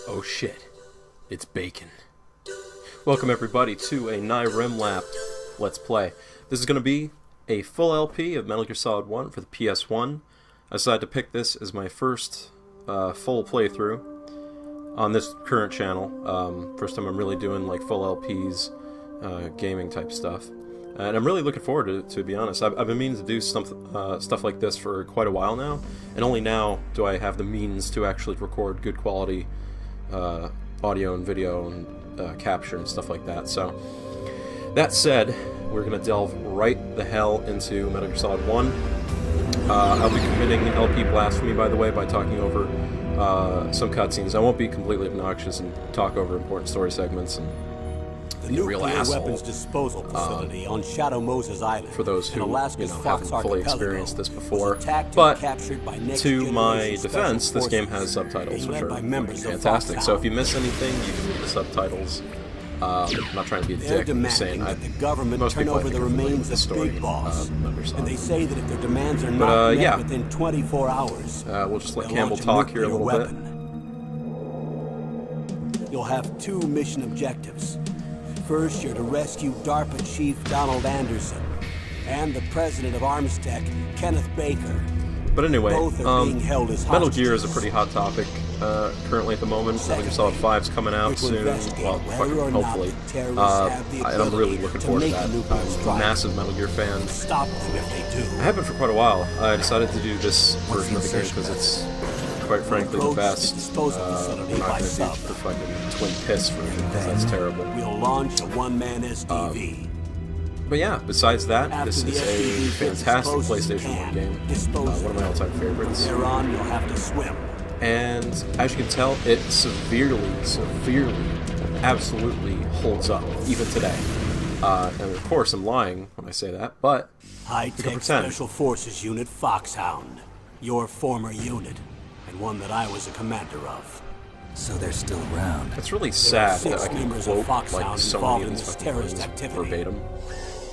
Oh shit, it's bacon. Welcome everybody to a Nyrem Lap Let's Play. This is going to be a full LP of Metal Gear Solid 1 for the PS1. I decided to pick this as my first full playthrough on this current channel. First time I'm really doing like full LPs, gaming type stuff. And I'm really looking forward to be honest. I've been meaning to do stuff like this for quite a while now, and only now do I have the means to actually record good quality audio and video and capture and stuff like that. So, that said, we're going to delve right the hell into Metal Gear Solid 1. I'll be committing LP blasphemy, by the way, by talking over some cutscenes. I won't be completely obnoxious and talk over important story segments and the real nuclear asshole. weapons disposal facility on Shadow Moses Island. For those who haven't fully experienced this before, but to my defense, this game has subtitles, which are fantastic. So if you miss anything, you can read the subtitles. I'm not trying to be a dick. I'm just saying that the government most turn people over the remains of story, Big Boss, and they say that if their demands are but, not met yeah. within 24 hours, we'll just let they'll Campbell launch talk here a nuclear little bit. weapon. You'll have two mission objectives. First, you're to rescue DARPA Chief Donald Anderson and the president of Armstech, Kenneth Baker. But anyway, Both are being held as Metal Gear is a hostages. pretty hot topic currently at the moment. Metal Gear Solid 5's coming out We're to soon, investigate well, whether or not hopefully. the terrorists have the And I'm really ability looking to forward to make that. a nuclear I'm a strike. massive Metal Gear fan. Stop them if they do. I have been for quite a while. I decided to do this version of the game because it's, quite frankly, the best. We're not going to do the fucking Twin Piss version because that's terrible. We'll launch a one-man SDV. But yeah, besides that, After this the is a SDV gets as fantastic close as PlayStation can, 1 game. dispose One of my all-time favorites. Thereon, you'll have to swim. And as you can tell, it severely, absolutely holds up, even today. And of course, I'm lying when I say that, but High-tech pretend. Special Forces Unit Foxhound. Your former unit, and one that I was a commander of. So they're still around. it's really sad that I Six can members of quote Foxhound like so involved many in of these this fucking terrorist things activity. verbatim.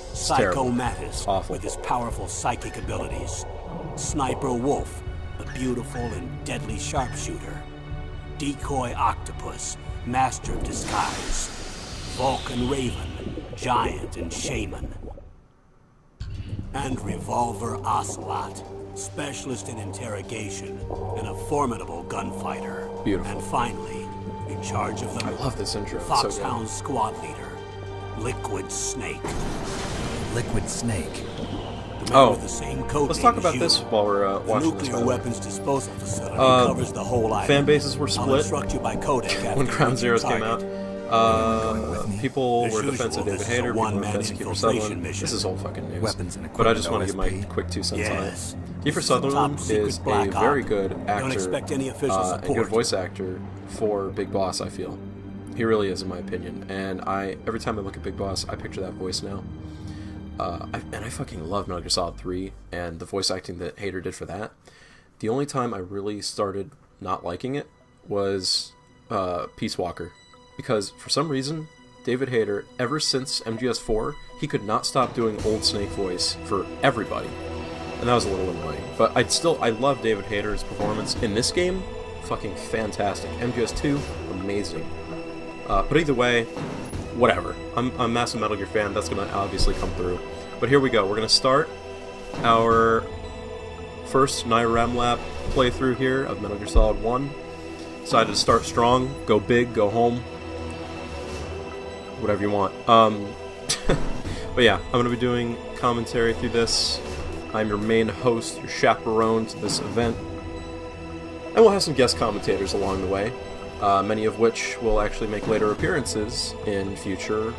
It's Psycho terrible. Mattis, Awful. with his powerful psychic abilities. Sniper Wolf, the beautiful and deadly sharpshooter. Decoy Octopus, master of disguise. Vulcan Raven, giant and shaman. And Revolver Ocelot, specialist in interrogation and a formidable gunfighter. Beautiful. And finally, in charge of the I love this intro. It's so good. Foxhound squad leader, Liquid Snake. Liquid Snake. The man Oh, with the same code Let's name talk as about you. this while we're The watching this. nuclear by the way. weapons disposal facility covers the whole island. Fan bases were I'll split instruct you by codec after when you Ground reach your Zeroes came out. target. People As were usual, defensive David this is a Hayter, people were one-man defensive Kiefer infiltration Sutherland. mission. This is old fucking news. Weapons and But I just want to give my equipment quick 2 cents Yes. on it. Kiefer This is Sutherland top-secret is a black very op. good Don't actor expect any official and good support. voice actor for Big Boss, I feel. He really is, in my opinion. And every time I look at Big Boss, I picture that voice now. I fucking love Metal Gear Solid 3 and the voice acting that Hayter did for that. The only time I really started not liking it was Peace Walker. Because for some reason, David Hayter, ever since MGS4, he could not stop doing old Snake voice for everybody. And that was a little annoying. But I love David Hayter's performance in this game. Fucking fantastic. MGS2, amazing. But either way, whatever. I'm a massive Metal Gear fan. That's going to obviously come through. But here we go. We're going to start our first Nyrem Lap playthrough here of Metal Gear Solid 1. Decided to start strong, go big, go home. Whatever you want. But yeah, I'm going to be doing commentary through this. I'm your main host, your chaperone to this event. And we'll have some guest commentators along the way. Many of which will actually make later appearances in future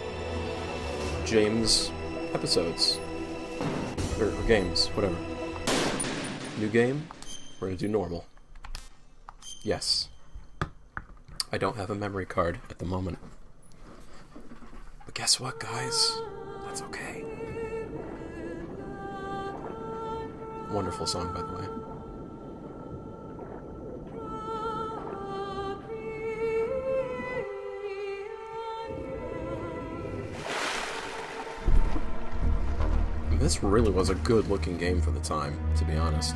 James episodes. Or games, whatever. New game, we're gonna do normal. Yes. I don't have a memory card at the moment. But guess what, guys? That's okay. Wonderful song, by the way. This really was a good-looking game for the time, to be honest.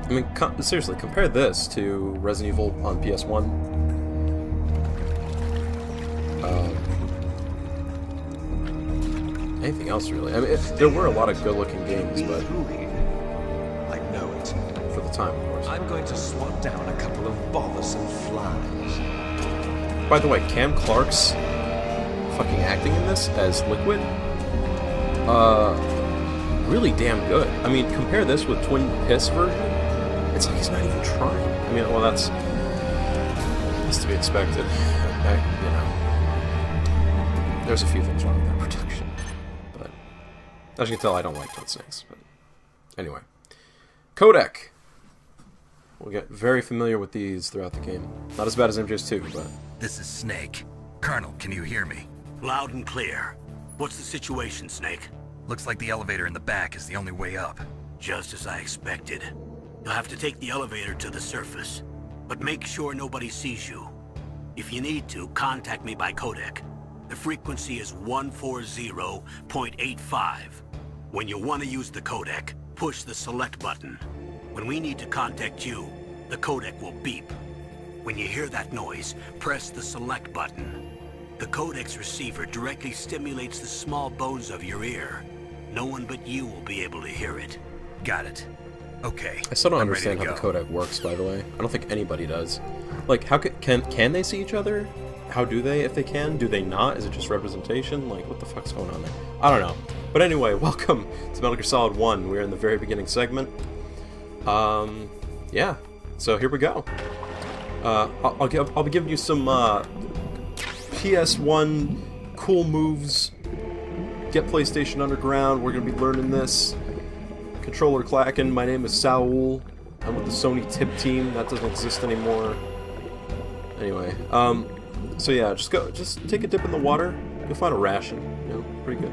I mean, seriously, compare this to Resident Evil on PS1. anything else really. I mean, there were a lot of good-looking games, but I know it. for the time, of course. I'm going to swat down a couple of bothersome flies. By the way, Cam Clark's fucking acting in this as Liquid, really damn good. I mean, compare this with Twin Piss version. It's like he's not even trying. I mean, well, that's to be expected. You know, there's a few things wrong with that production, but as you can tell, I don't like Twin Snakes. But anyway, Codec. We'll get very familiar with these throughout the game. Not as bad as MGS2, but... This is Snake. Colonel, can you hear me? Loud and clear. What's the situation, Snake? Looks like the elevator in the back is the only way up. Just as I expected. You'll have to take the elevator to the surface, but make sure nobody sees you. If you need to, contact me by codec. The frequency is 140.85. When you want to use the codec, push the select button. When we need to contact you, the codec will beep. When you hear that noise, press the select button. The codec's receiver directly stimulates the small bones of your ear. No one but you will be able to hear it. Got it. Okay. I still don't I'm ready understand to how the go. codec works, by the way. I don't think anybody does. Like, how can they see each other? How do they, if they can? Do they not? Is it just representation? Like, what the fuck's going on there? I don't know. But anyway, welcome to Metal Gear Solid 1. We're in the very beginning segment. Yeah. So here we go. I'll be giving you some PS1 cool moves. Get PlayStation Underground. We're gonna be learning this. Controller clacking. My name is Saul. I'm with the Sony tip team. That doesn't exist anymore. Anyway, so yeah, just take a dip in the water. You'll find a ration. You know, pretty good.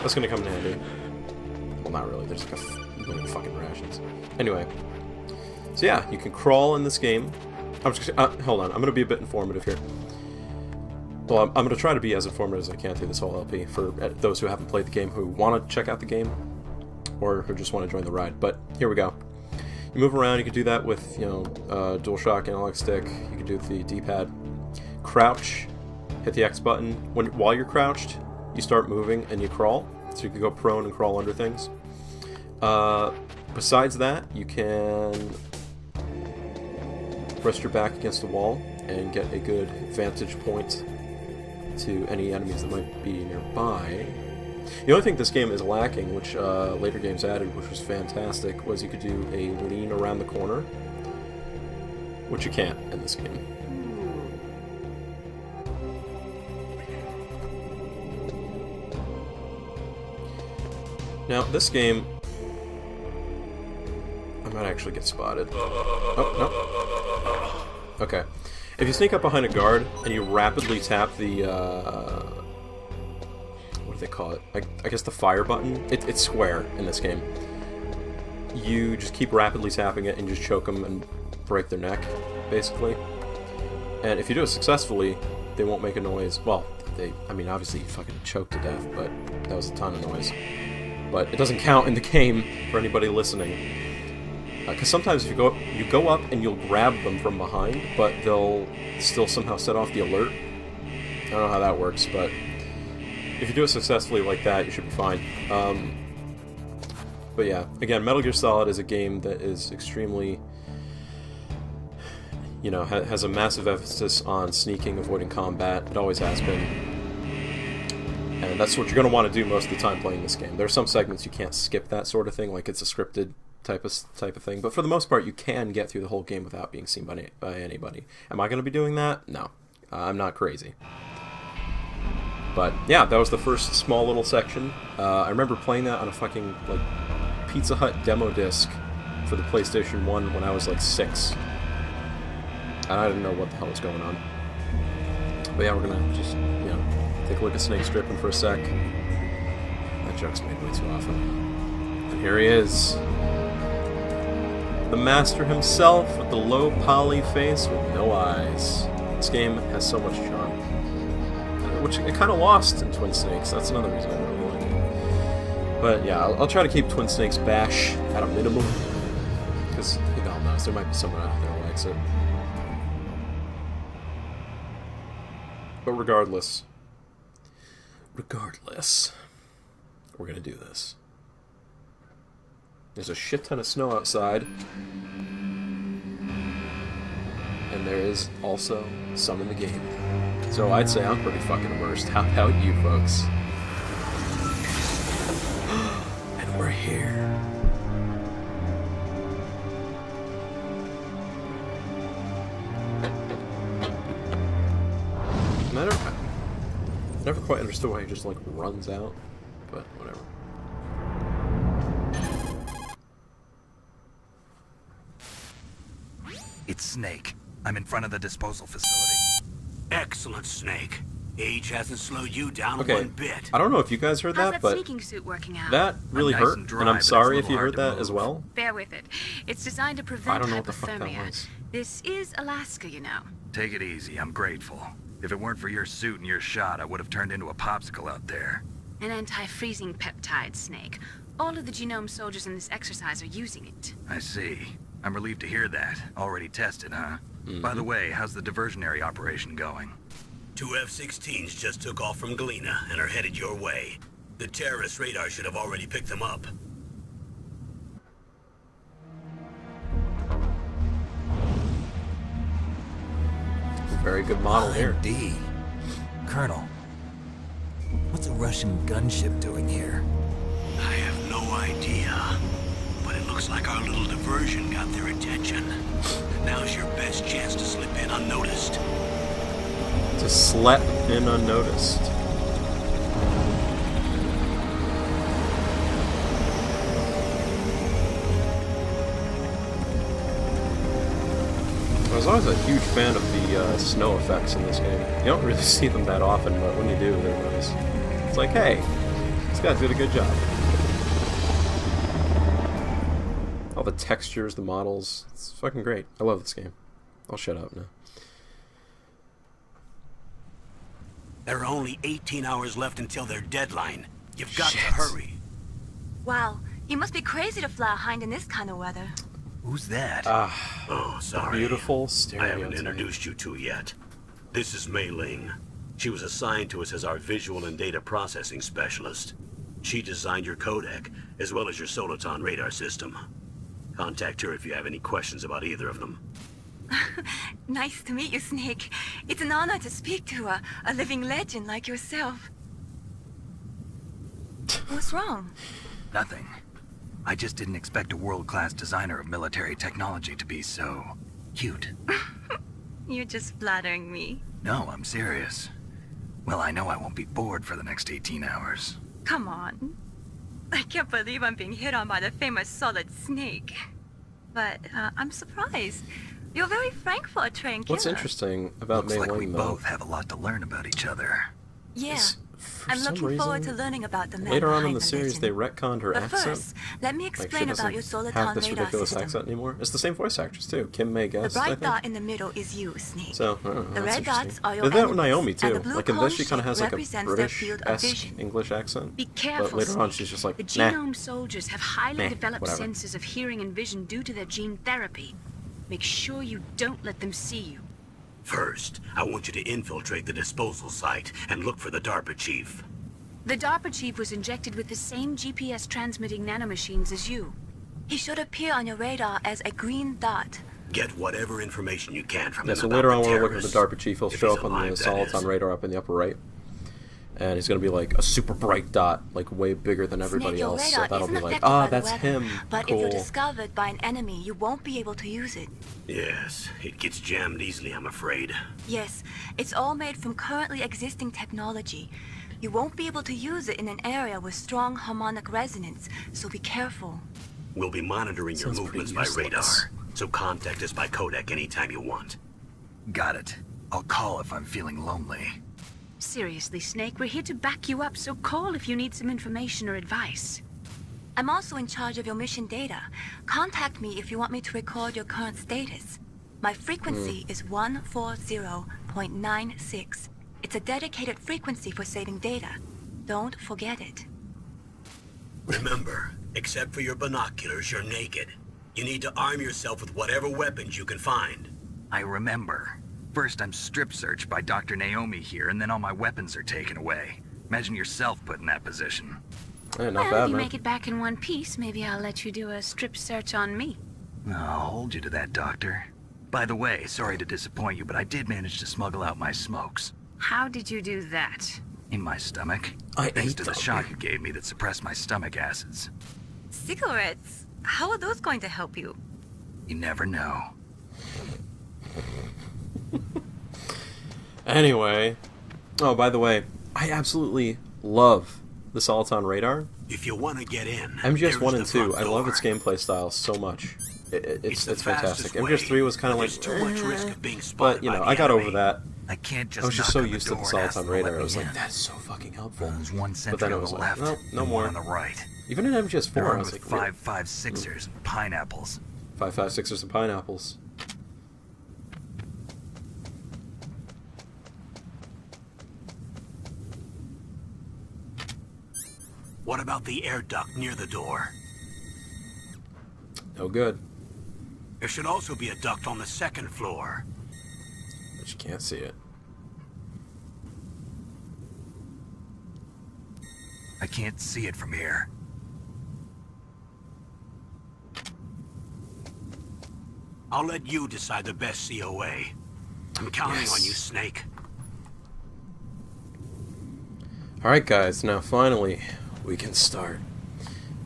That's gonna come in handy. Well, not really. There's like a million fucking rations. Anyway, so yeah, you can crawl in this game. Hold on. I'm gonna be a bit informative here. Well, I'm gonna try to be as informative as I can through this whole LP for those who haven't played the game, who want to check out the game, or who just want to join the ride. But here we go. You move around. You can do that with, you know, DualShock analog stick. You can do it with the D-pad. Crouch, hit the X button. While you're crouched, you start moving and you crawl. So you can go prone and crawl under things. Besides that, you can rest your back against the wall and get a good vantage point to any enemies that might be nearby. The only thing this game is lacking, which later games added, which was fantastic, was you could do a lean around the corner, which you can't in this game. Now, this game, I might actually get spotted. Oh, no. Okay. If you sneak up behind a guard and you rapidly tap the, what do they call it? I guess the fire button. It's square in this game. You just keep rapidly tapping it and just choke them and break their neck, basically. And if you do it successfully, they won't make a noise. Well, I mean, obviously you fucking choke to death, but that was a ton of noise. But it doesn't count in the game for anybody listening. Because sometimes if you go up and you'll grab them from behind, but they'll still somehow set off the alert. I don't know how that works, but if you do it successfully like that, you should be fine. But yeah, again, Metal Gear Solid is a game that is extremely, you know, has a massive emphasis on sneaking, avoiding combat. It always has been. And that's what you're going to want to do most of the time playing this game. There are some segments you can't skip that sort of thing, like it's a scripted type of thing. But for the most part, you can get through the whole game without being seen by anybody. Am I going to be doing that? No. I'm not crazy. But yeah, that was the first small little section. I remember playing that on a fucking like Pizza Hut demo disc for the PlayStation 1 when I was like 6. And I didn't know what the hell was going on. But yeah, we're going to just, you know, take a look at Snake stripping for a sec. That joke's made way too often. And here he is. The master himself with the low poly face with no eyes. This game has so much charm. Which it kind of lost in Twin Snakes. That's another reason I don't really like it. But yeah, I'll try to keep Twin Snakes bash at a minimum. Because, who the hell knows, there might be someone out there who likes it. But regardless, we're gonna do this. There's a shit ton of snow outside. And there is also some in the game. So I'd say I'm pretty fucking immersed. How about you folks? And we're here. I never quite understood why he just like runs out, but whatever. It's Snake. I'm in front of the disposal facility. Excellent, Snake. Age hasn't slowed you down Okay, one bit. I don't know if you guys heard How's that, that but sneaking suit working out? that really nice hurt, and dry, and I'm but it's a sorry if little you hard heard to that move. as well. Bear with it. It's designed to I prevent don't know what the fuck that hypothermia. was. This is Alaska, you know. Take it easy, I'm grateful. If it weren't for your suit and your shot, I would have turned into a popsicle out there. An anti-freezing peptide, Snake. All of the genome soldiers in this exercise are using it. I see. I'm relieved to hear that. Already tested, huh? By the way, how's the diversionary operation going? 2 F-16s just took off from Galena and are headed your way. The terrorist radar should have already picked them up. Very good model here. D. Colonel, what's a Russian gunship doing here? I have no idea. But it looks like our little diversion got their attention. Now's your best chance to slip in unnoticed. To slap in unnoticed. I was always a huge fan of the snow effects in this game. You don't really see them that often, but when you do, they're nice. It's like, hey, this guy did a good job. All the textures, the models, it's fucking great. I love this game. I'll shut up now. There are only 18 hours left until their deadline. You've got Shit. to hurry. Wow, you must be crazy to fly a hind in this kind of weather. Who's that? Oh, sorry. Beautiful I stereo. haven't introduced you to yet. This is Mei Ling. She was assigned to us as our visual and data processing specialist. She designed your codec, as well as your Soliton radar system. Contact her if you have any questions about either of them. Nice to meet you, Snake. It's an honor to speak to a living legend like yourself. What's wrong? Nothing. I just didn't expect a world-class designer of military technology to be so cute. You're just flattering me. No, I'm serious. Well, I know I won't be bored for the next 18 hours. Come on. I can't believe I'm being hit on by the famous Solid Snake. But I'm surprised. You're very frank for a trained killer. What's interesting about Looks Mei like we Ling, though, both have a lot to learn about each other. Yeah. is for I'm some looking forward to reason, learning about the man later on in behind the series, legend. they retconned her But accent. first, let me Like, she explain about your doesn't Soliton have this radar ridiculous system. accent anymore. It's the same voice actress too, Kim May The Guest, I bright think. dot in the middle is you, Snake. So, I don't know, The that's red dots interesting. are your Did that with enemies, Naomi and too. the blue Like in this, she kind of cone has like a represents their field of British-esque vision. English accent. Be careful, But later on, Snake. she's just like, The nah. genome soldiers have highly Meh, developed whatever. senses of hearing and vision due to their gene therapy. Make sure you don't let them see you. First, I want you to infiltrate the disposal site and look for the DARPA chief. The DARPA chief was injected with the same GPS transmitting nanomachines as you. He should appear on your radar as a green dot. Get whatever information you can from Yeah, him so about later on, the when we're looking at the terrorists. DARPA chief, he'll If show he's up on the alive, that Soliton is. radar up in the upper right. And he's going to be like a super bright dot, like way bigger than everybody Snake, your else. So radar that'll isn't be like, affected by the that's weather, him. But Cool. if you're discovered by an enemy, you won't be able to use it. Yes, it gets jammed easily, I'm afraid. Yes, it's all made from currently existing technology. You won't be able to use it in an area with strong harmonic resonance, so be careful. We'll be monitoring your Sounds pretty movements by useless. radar, so contact us by codec anytime you want. Got it. I'll call if I'm feeling lonely. Seriously, Snake, we're here to back you up, so call if you need some information or advice. I'm also in charge of your mission data. Contact me if you want me to record your current status. My frequency is 140.96. It's a dedicated frequency for saving data. Don't forget it. Remember, except for your binoculars, you're naked. You need to arm yourself with whatever weapons you can find. I remember. First, I'm strip searched by Dr. Naomi here, and then all my weapons are taken away. Imagine yourself put in that position. Not Well, bad, if you man. make it back in one piece, maybe I'll let you do a strip search on me. I'll hold you to that, Doctor. By the way, sorry to disappoint you, but I did manage to smuggle out my smokes. How did you do that? In my stomach. I Thanks ate to the them. shot you gave me that suppressed my stomach acids. Cigarettes? How are those going to help you? You never know. Anyway. Oh, by the way, I absolutely love the Soliton radar. If you want to get in, MGS there's 1 the and 2, front I love door. its gameplay style so much. It's the fantastic. fastest MGS 3 way, was kind of but like, there's too much risk of being spotted but, you by know, the I got enemy. over that. I can't just I was just knock so on the used to the door and ask Soliton them to let radar. I me was like, in. that's so fucking helpful. There's one But sentry then it on was the like, left, nope, no and more. one on the right. Even in MGS4, They're I armed was with like, 5.56ers and pineapples. 5.56ers and pineapples. What about the air duct near the door? No good. There should also be a duct on the second floor. But you can't see it. I can't see it from here. I'll let you decide the best COA. I'm counting Yes. on you, Snake. Alright guys, now finally we can start.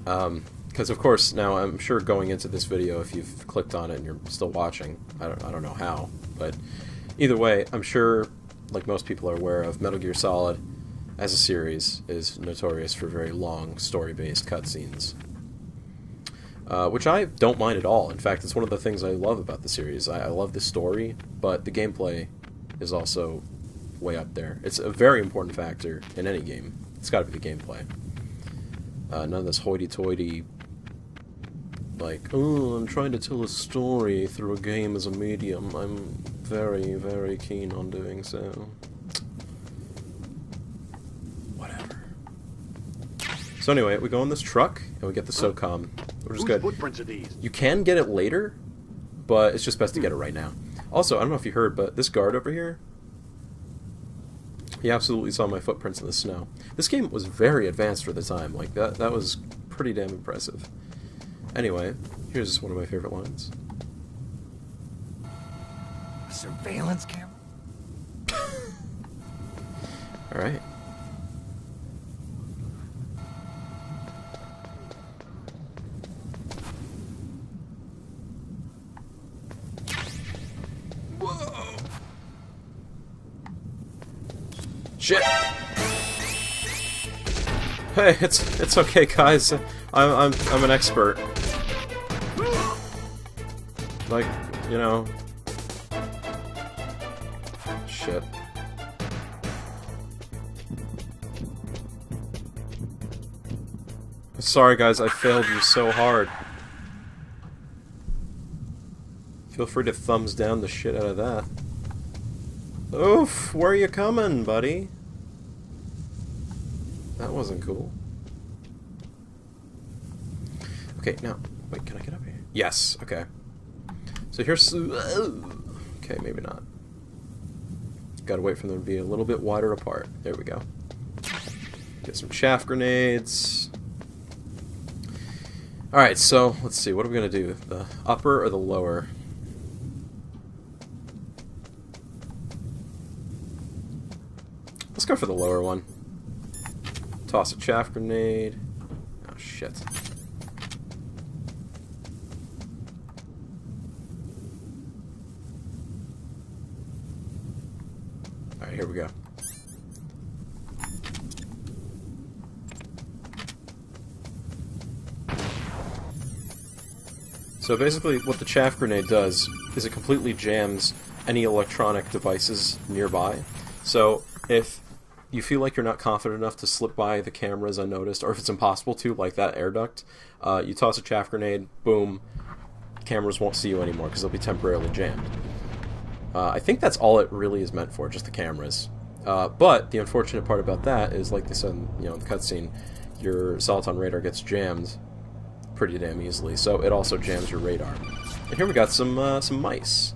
Because of course, now I'm sure going into this video, if you've clicked on it and you're still watching, I don't know how, but either way, I'm sure, like most people are aware of, Metal Gear Solid as a series is notorious for very long story-based cutscenes. Which I don't mind at all. In fact, it's one of the things I love about the series. I love the story, but the gameplay is also way up there. It's a very important factor in any game. It's got to be the gameplay. None of this hoity-toity, like, oh, I'm trying to tell a story through a game as a medium. I'm very, very keen on doing so. Whatever. So anyway, we go in this truck, and we get the SOCOM, which is good. Footprints are these? You can get it later, but it's just best to get it right now. Also, I don't know if you heard, but this guard over here, he absolutely saw my footprints in the snow. This game was very advanced for the time. Like, that was pretty damn impressive. Anyway, here's one of my favorite lines. Surveillance camera? Alright. Whoa! Shit! Hey, it's okay, guys. I'm an expert. Like, you know. Shit. Sorry, guys, I failed you so hard. Feel free to thumbs down the shit out of that. Oof, where are you coming, buddy? That wasn't cool. Okay, now, wait, can I get up here? Yes, okay. So here's... okay, maybe not. Gotta wait for them to be a little bit wider apart. There we go. Get some chaff grenades. Alright, so, let's see, what are we gonna do? The upper or the lower? Let's go for the lower one. Toss a chaff grenade. Oh, shit. Alright, here we go. So basically what the chaff grenade does is it completely jams any electronic devices nearby. So if you feel like you're not confident enough to slip by the cameras unnoticed, or if it's impossible to, like that air duct, you toss a chaff grenade, boom, cameras won't see you anymore because they'll be temporarily jammed. I think that's all it really is meant for, just the cameras. But the unfortunate part about that is, like they said in the cutscene, your Soliton radar gets jammed pretty damn easily, so it also jams your radar. And here we got some mice.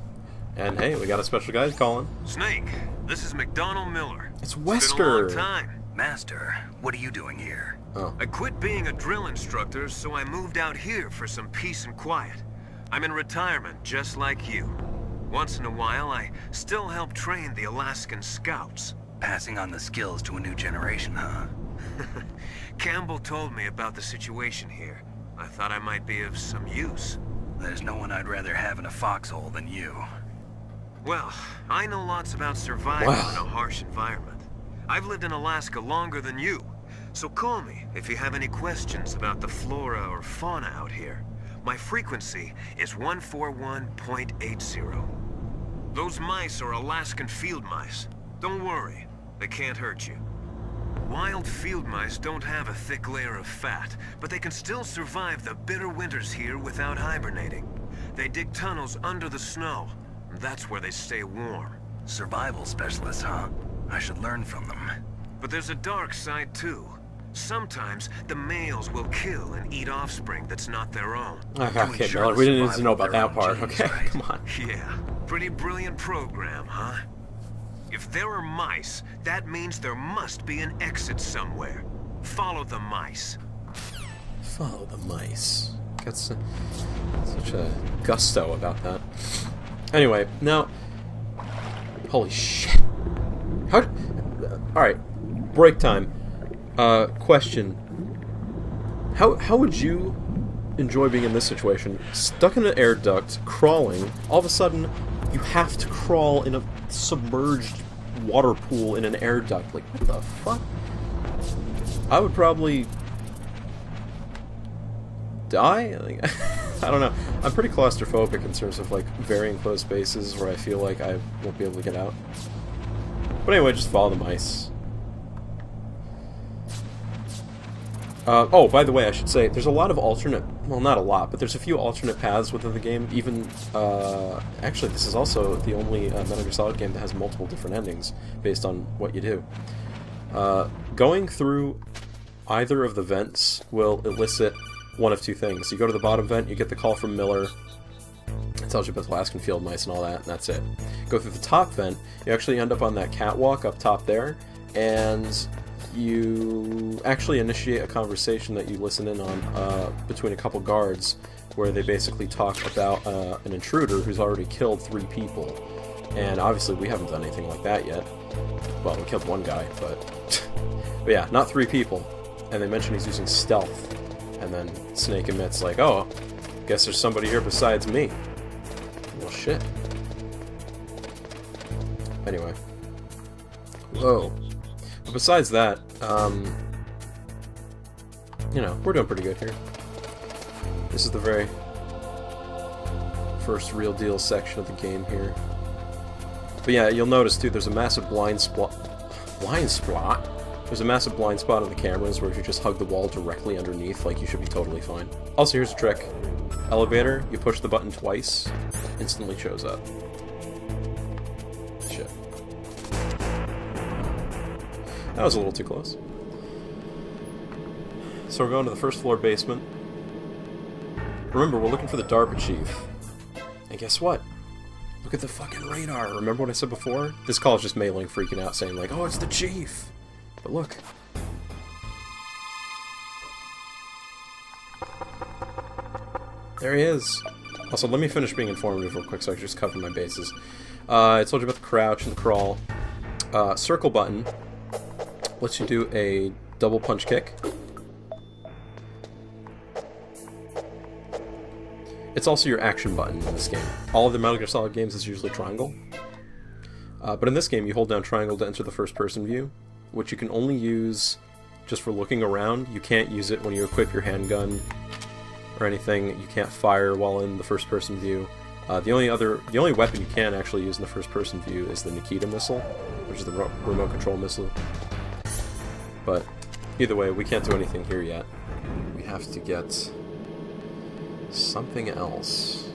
And hey, we got a special guy calling. Snake, this is McDonald Miller. It's It's been a Wesker. long time. Master, what are you doing here? Oh. I quit being a drill instructor, so I moved out here for some peace and quiet. I'm in retirement, just like you. Once in a while, I still help train the Alaskan Scouts. Passing on the skills to a new generation, huh? Campbell told me about the situation here. I thought I might be of some use. There's no one I'd rather have in a foxhole than you. Well, I know lots about surviving in a harsh environment. I've lived in Alaska longer than you, so call me if you have any questions about the flora or fauna out here. My frequency is 141.80. Those mice are Alaskan field mice. Don't worry, they can't hurt you. Wild field mice don't have a thick layer of fat, but they can still survive the bitter winters here without hibernating. They dig tunnels under the snow. That's where they stay warm. Survival specialists, huh? I should learn from them. But there's a dark side too. Sometimes the males will kill and eat offspring that's not their own. Okay, Miller, we didn't need to know about that part. Okay, come on. Yeah, pretty brilliant program, huh? If there are mice, that means there must be an exit somewhere. Follow the mice. Follow the mice. Got such a gusto about that. Anyway, now... Holy shit. How... Alright, break time. Question. How would you enjoy being in this situation? Stuck in an air duct, crawling, all of a sudden, you have to crawl in a submerged water pool in an air duct. Like, what the fuck? I would probably... die? Like, I don't know. I'm pretty claustrophobic in terms of, like, very enclosed spaces where I feel like I won't be able to get out. But anyway, just follow the mice. Oh, by the way, I should say, there's a lot of alternate... Well, not a lot, but there's a few alternate paths within the game. Even, actually, this is also the only Metal Gear Solid game that has multiple different endings based on what you do. Going through either of the vents will elicit one of two things. You go to the bottom vent, you get the call from Miller. It tells you about the Alaskan field mice and all that, and that's it. Go through the top vent, you actually end up on that catwalk up top there, and... you actually initiate a conversation that you listen in on between a couple guards where they basically talk about an intruder who's already killed 3 people. And obviously we haven't done anything like that yet. Well, we killed 1 guy, but... but yeah, not 3 people. And they mention he's using stealth. And then Snake admits, like, oh, guess there's somebody here besides me. Well, shit. Anyway. Whoa. But besides that, you know, we're doing pretty good here. This is the very first real deal section of the game here. But yeah, you'll notice too, there's a massive blind spot. There's a massive blind spot on the cameras where if you just hug the wall directly underneath, like, you should be totally fine. Also, here's a trick. Elevator, you push the button twice, instantly shows up. Shit. That was a little too close. So we're going to the first floor basement. Remember, we're looking for the DARPA chief. And guess what? Look at the fucking radar. Remember what I said before? This call is just mailing freaking out saying like, oh, it's the chief. But look. There he is. Also, let me finish being informative real quick so I can just cover my bases. I told you about the crouch and the crawl. Circle button lets you do a double punch kick. It's also your action button in this game. All of the Metal Gear Solid games is usually triangle. But in this game, you hold down triangle to enter the first-person view, which you can only use just for looking around. You can't use it when you equip your handgun or anything. You can't fire while in the first-person view. The only weapon you can actually use in the first-person view is the Nikita missile, which is the remote control missile. But either way, we can't do anything here yet. We have to get something else.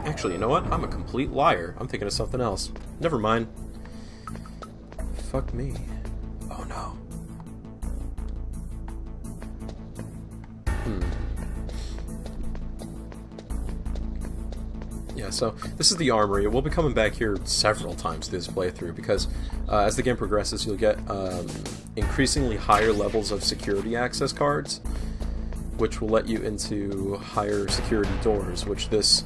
Actually, you know what? I'm a complete liar. I'm thinking of something else. Never mind. Fuck me. Oh no. Yeah, so this is the armory. We'll be coming back here several times through this playthrough because as the game progresses, you'll get increasingly higher levels of security access cards, which will let you into higher security doors, which this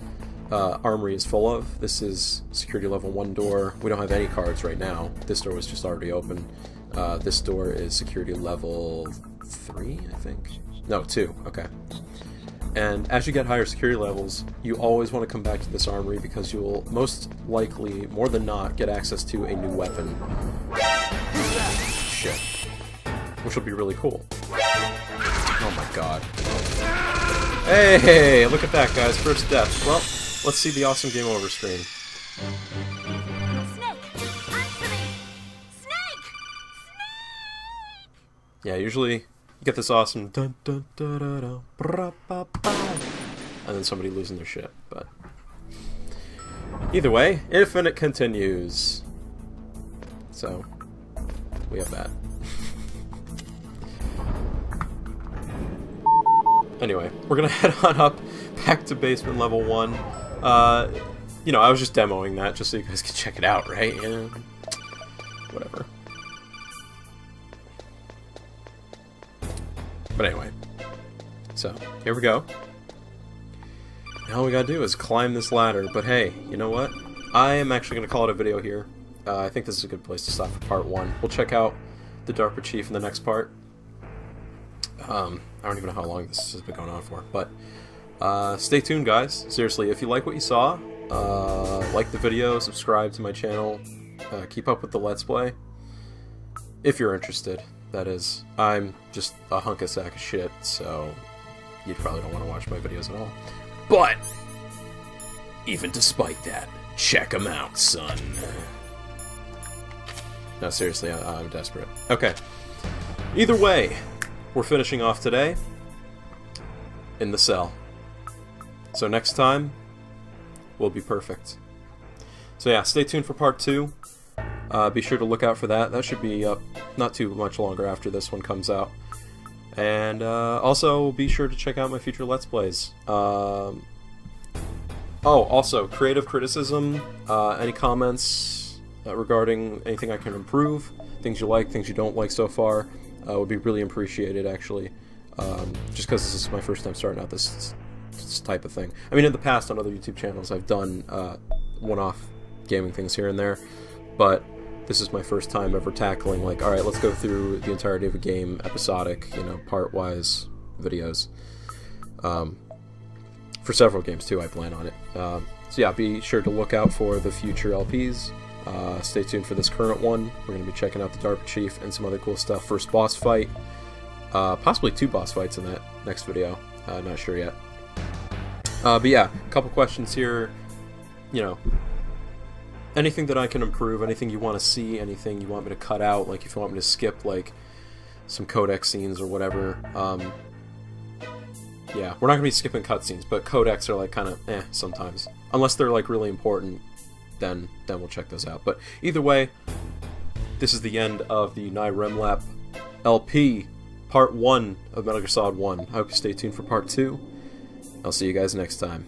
armory is full of. This is security level 1 door. We don't have any cards right now. This door was just already open. This door is security level 3, I think. No, 2. Okay. And as you get higher security levels, you always want to come back to this armory because you will most likely, more than not, get access to a new weapon. Shit. Which will be really cool. Oh my god. Hey, look at that, guys. First death. Well, let's see the awesome game over screen. Snake! Answer me! Snake! Yeah, usually you get this awesome dun dun dun dun dun bra, ba, ba, and then somebody losing their shit, but either way, Infinite continues. So we have that. Anyway, we're gonna head on up back to basement level 1. You know, I was just demoing that just so you guys can check it out, right? Yeah. Whatever. But anyway, so here we go. Now all we gotta do is climb this ladder, but hey, you know what? I am actually gonna call it a video here. I think this is a good place to stop for part 1. We'll check out the DARPA chief in the next part. I don't even know how long this has been going on for, but stay tuned, guys. Seriously, if you like what you saw, like the video, subscribe to my channel, keep up with the Let's Play. If you're interested, that is. I'm just a hunk of sack of shit, so you probably don't want to watch my videos at all. But, even despite that, check them out, son. No, seriously, I'm desperate. Okay. Either way, we're finishing off today in the cell. So next time will be perfect. So yeah, stay tuned for part 2. Be sure to look out for that. That should be up not too much longer after this one comes out. And also be sure to check out my future Let's Plays. Oh, also, creative criticism, any comments regarding anything I can improve, things you like, things you don't like so far, would be really appreciated, actually. Just because this is my first time starting out this type of thing. I mean, in the past on other YouTube channels I've done one-off gaming things here and there, but this is my first time ever tackling, like, alright, let's go through the entirety of a game, episodic, you know, part-wise videos. For several games, too, I plan on it. So yeah, be sure to look out for the future LPs. Stay tuned for this current one. We're going to be checking out the DARPA Chief and some other cool stuff. First boss fight. Possibly 2 boss fights in that next video. Not sure yet. But yeah, a couple questions here. You know, anything that I can improve, anything you want to see, anything you want me to cut out, like if you want me to skip, like, some codex scenes or whatever. Yeah, we're not going to be skipping cutscenes, but codex are, like, kind of sometimes. Unless they're, like, really important, then we'll check those out. But either way, this is the end of the Nye Remlap LP, Part 1 of Metal Gear Solid 1. I hope you stay tuned for Part 2. I'll see you guys next time.